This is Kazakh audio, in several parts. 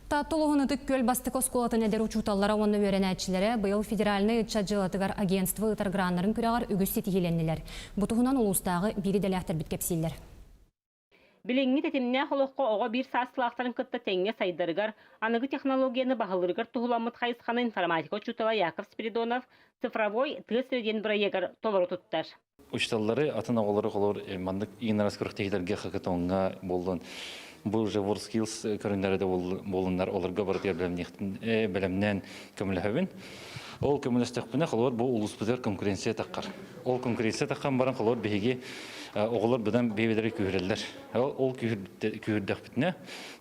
Таттылығыны түккөл бастық осколатын әдер учуталлара онны өренәтчілері бұйыл федеральный ұтчаджылатығар агентствы ұтаргранларын күрағар үгіз сетігеленнелер. Бұтығынан ұлыстағы бири дәләқтір біткепсейлер. Билеңги тетимне холоққа оға бір саасылақтарын кытта тәңге сайдарыгар, анығы технологияны бағылырыгар тұғыламыт қайысқаны информатика учутала Яков Спиридонов цифровой тыз өден бірайегар толыры тұттар. Учталлары атын оғылары қолыр мандық иңнарас күріктегілерге қақытуынға болдың. Бұл же WorldSkills көріндері де болындар оларға барытер білімнен көмілі Ол көмілістіқпіне қолыр бұл ұлыспызер конкуренция таққар. Ол конкуренция таққан баран қолыр бейге оғылар бұдан бейбедері күйірелдер. Ол күйірдіқ бітіне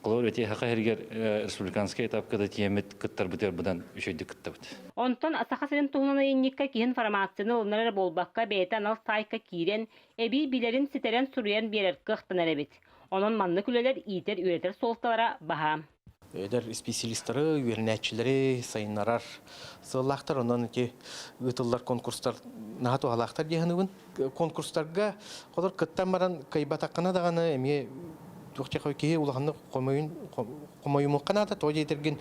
қолыр өте хақы әргер республиканскай этапкада тиемет күттар бұтер бұдан үшейді күтті бұд. Онтон асақасырын тұғынына еннекка кейін информацияны олнары болбаққа бәйті анал сайқа киірен, әбей билерін сетерен сұруян берер қықтын әребет. Onun manlı küleler iyiter üreter soğuktalara baha. Öder spesialistleri, ürenetçileri sayınlarar. Sığlaqtar ondan ki ıtıllar konkurslar nahat oğalaqtar diyanıbın. Konkurslarga kadar kıttan baran kaybat hakkına dağını emiye Tuğçe köykeyi ulağını komayumun kanada toğca yetergin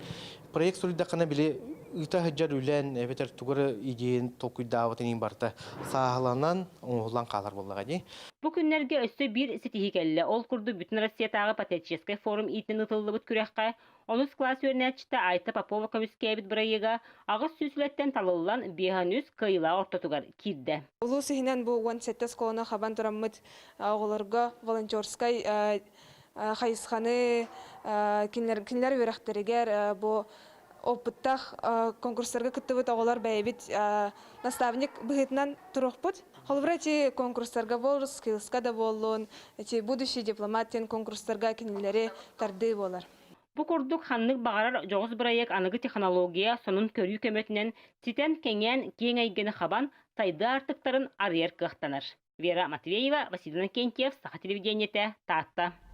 proyekt sürüdaqına bile ıta hıccar ülen eveter tuğara ideyin tokuy davatının barda sağlanan oğulan qalar bollağa dey. Bu günlerge östü bir sitihikelle ol kurdu bütün Rossiyatağı Patecheskay forum iten ıtıllı bıt kürekka 10 klas öğrenetçite Ayta Popova komiskebit bırayıga ağız süsületten talılılan bihanüz kıyıla ortatugar kirde. Ulu sihinen bu 17 skoluna xaban duramıd oğularga volonтерskay Хайысханы кинлер верахтерегер bu опыттах конкурсларга кыттыбыт оголар бәйбит наставник быгытнан турукпут. Холбрати конкурсларга бол, скиллска да болун, эти будущий дипломаттен конкурсларга кинлери тарды болар. Bu kurduk hanlık bağırar жоғыз bırayek anıgı технология sonun körü kömötünen siten kengen keң aygını xaban saydı artıkların arıyer kıhtanır. Vera Matveyeva, Vasilina Kentyev, Saha Televideniyete, Tatta.